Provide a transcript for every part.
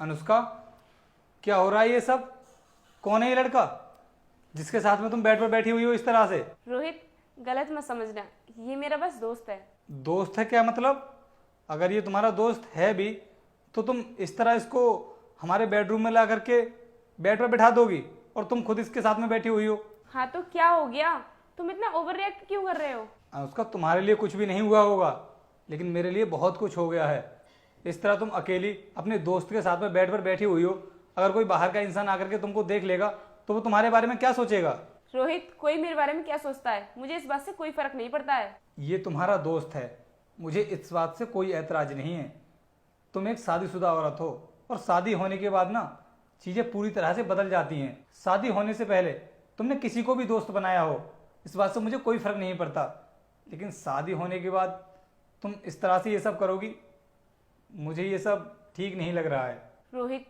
अनुष्का, क्या हो रहा है ये सब? कौन है ये लड़का जिसके साथ में तुम बेड पर बैठी हुई हो इस तरह से? रोहित, गलत मत समझना, ये मेरा बस दोस्त है। दोस्त है क्या मतलब? अगर ये तुम्हारा दोस्त है भी तो तुम इस तरह इसको हमारे बेडरूम में ला करके बेड पर बैठा दोगी और तुम खुद इसके साथ में बैठी हुई हो। हाँ तो क्या हो गया? तुम इतना ओवर रिएक्ट क्यों कर रहे हो? अनुष्का, तुम्हारे लिए कुछ भी नहीं हुआ होगा, लेकिन मेरे लिए बहुत कुछ हो गया है। इस तरह तुम अकेली अपने दोस्त के साथ में बेड पर बैठी हुई हो, अगर कोई बाहर का इंसान आकर के तुमको देख लेगा तो वो तुम्हारे बारे में क्या सोचेगा? रोहित, कोई मेरे बारे में क्या सोचता है, मुझे इस बात से कोई फर्क नहीं पड़ता है। ये तुम्हारा दोस्त है, मुझे इस बात से कोई ऐतराज नहीं है। तुम एक शादीशुदा औरत हो और शादी होने के बाद ना चीज़ें पूरी तरह से बदल जाती हैं। शादी होने से पहले तुमने किसी को भी दोस्त बनाया हो, इस बात से मुझे कोई फर्क नहीं पड़ता, लेकिन शादी होने के बाद तुम इस तरह से ये सब करोगी, मुझे ये सब ठीक नहीं लग रहा है। रोहित,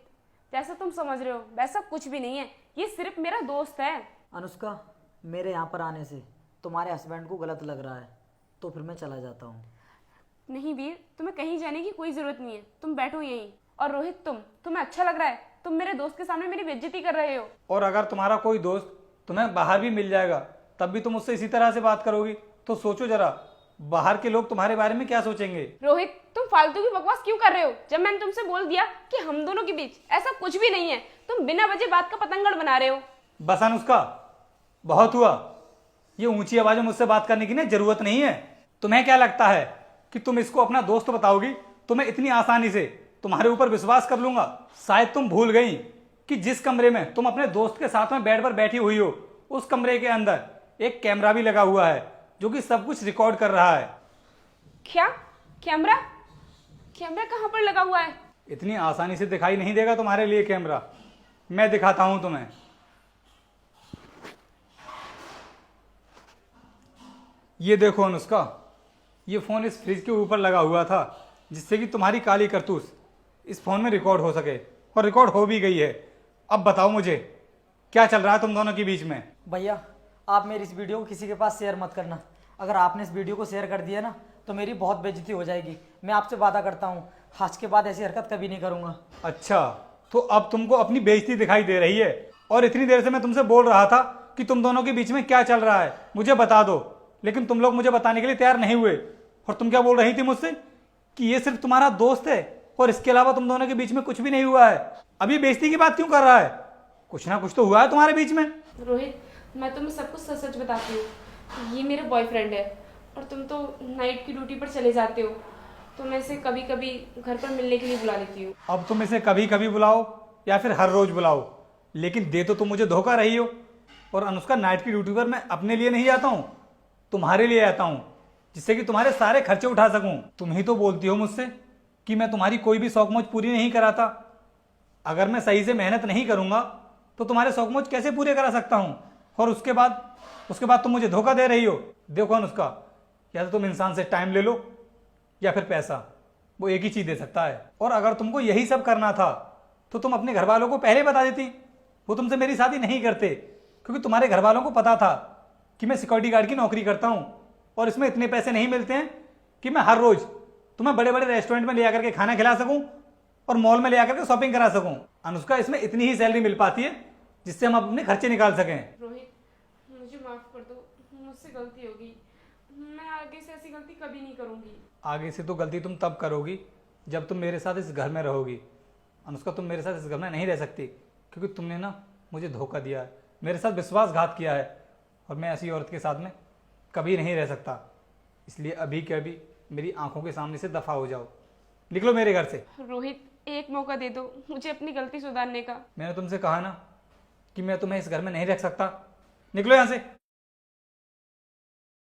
जैसा तुम समझ रहे हो वैसा कुछ भी नहीं है, ये सिर्फ मेरा दोस्त है। अनुष्का, मेरे यहाँ पर आने से तुम्हारे हस्बैंड को गलत लग रहा है, तो फिर मैं चला जाता हूँ। नहीं वीर, तुम्हें कहीं जाने की कोई जरूरत नहीं है, तुम बैठो यहीं। और रोहित, तुम्हें अच्छा लग रहा है? तुम मेरे दोस्त के सामने मेरी बेइज्जती कर रहे हो। और अगर तुम्हारा कोई दोस्त तुम्हें बाहर भी मिल जाएगा तब भी तुम उससे इसी तरह से बात करोगी, तो सोचो जरा बाहर के लोग तुम्हारे बारे में क्या सोचेंगे। रोहित, तुम फालतू की बकवास क्यों कर रहे हो? जब मैंने तुमसे बोल दिया कि हम दोनों के बीच ऐसा कुछ भी नहीं है, तुम बिना वजह बात का पतंगड़ बना रहे हो। बस अनुष्का, बहुत हुआ। ये ऊंची आवाज में मुझसे बात करने की ना जरूरत नहीं है। तुम्हें क्या लगता है कि तुम इसको अपना दोस्त बताओगी तो मैं इतनी आसानी से तुम्हारे ऊपर विश्वास कर लूंगा? शायद तुम भूल गई कि जिस कमरे में तुम अपने दोस्त के साथ में बेड पर बैठी हुई हो, उस कमरे के अंदर एक कैमरा भी लगा हुआ है जो कि सब कुछ रिकॉर्ड कर रहा है। क्या? कैमरा? कैमरा कहाँ पर लगा हुआ है? इतनी आसानी से दिखाई नहीं देगा तुम्हारे लिए कैमरा, मैं दिखाता हूं तुम्हें। ये देखो अनुष्का, ये फोन इस फ्रिज के ऊपर लगा हुआ था जिससे कि तुम्हारी काली करतूत इस फोन में रिकॉर्ड हो सके, और रिकॉर्ड हो भी गई है। अब बताओ मुझे क्या चल रहा है तुम दोनों के बीच में? भैया, आप मेरी इस वीडियो को किसी के पास शेयर मत करना। अगर आपने इस वीडियो को शेयर कर दिया ना तो मेरी बहुत बेइज्जती हो जाएगी। मैं आपसे वादा करता हूँ, आज के बाद ऐसी हरकत कभी नहीं करूँगा। अच्छा, तो अब तुमको अपनी बेइज्जती दिखाई दे रही है? और इतनी देर से मैं तुमसे बोल रहा था कि तुम दोनों के बीच में क्या चल रहा है, मुझे बता दो, लेकिन तुम लोग मुझे बताने के लिए तैयार नहीं हुए। और तुम क्या बोल रही थी मुझसे कि ये सिर्फ तुम्हारा दोस्त है और इसके अलावा तुम दोनों के बीच में कुछ भी नहीं हुआ है। अभी बेइज्जती की बात क्यों कर रहा है? कुछ ना कुछ तो हुआ है तुम्हारे बीच में। रोहित, मैं तुम्हें सब कुछ सच सच बताती हूँ। ये मेरा बॉयफ्रेंड है और तुम तो नाइट की ड्यूटी पर चले जाते हो, तो मैं इसे कभी कभी घर पर मिलने के लिए बुला लेती हूँ। अब तुम इसे कभी कभी बुलाओ या फिर हर रोज बुलाओ, लेकिन दे तो तुम मुझे धोखा रही हो। और अनुष्का, नाइट की ड्यूटी पर मैं अपने लिए नहीं आता हूँ, तुम्हारे लिए आता हूँ, जिससे कि तुम्हारे सारे खर्चे उठा सकूं। तुम ही तो बोलती हो मुझसे कि मैं तुम्हारी कोई भी शौक मौज पूरी नहीं कराता। अगर मैं सही से मेहनत नहीं करूंगा तो तुम्हारे शौक मौज कैसे पूरे करा सकता हूं? और उसके बाद तुम मुझे धोखा दे रही हो। देखो अनुष्का, या तो तुम इंसान से टाइम ले लो या फिर पैसा, वो एक ही चीज दे सकता है। और अगर तुमको यही सब करना था तो तुम अपने घर वालों को पहले बता देती, वो तुमसे मेरी शादी नहीं करते, क्योंकि तुम्हारे घर वालों को पता था कि मैं सिक्योरिटी गार्ड की नौकरी करता हूं और इसमें इतने पैसे नहीं मिलते हैं कि मैं हर रोज तुम्हें बड़े बड़े रेस्टोरेंट में ले आकर के खाना खिला सकूं और मॉल में ले आकर के शॉपिंग करा सकूं। अनुष्का, इसमें इतनी ही सैलरी मिल पाती है जिससे हम अपने खर्चे निकाल सकें। रोहित, मुझे माफ कर दो, मुझसे गलती होगी। मैं आगे से ऐसी गलती कभी नहीं करूंगी। आगे से तो गलती तुम तब करोगी जब तुम मेरे साथ इस घर में रहोगी। अनुष्का, तुम मेरे साथ इस घर में नहीं रह सकती, क्योंकि तुमने ना मुझे धोखा दिया है, मेरे साथ विश्वासघात किया है, और मैं ऐसी औरत के साथ में कभी नहीं रह सकता। इसलिए अभी के अभी मेरी आंखों के सामने से दफा हो जाओ, निकलो मेरे घर से। रोहित, एक मौका दे दो मुझे अपनी गलती सुधारने का। मैंने तुमसे कहा ना कि मैं तुम्हें इस घर में नहीं रख सकता, निकलो यहाँ से।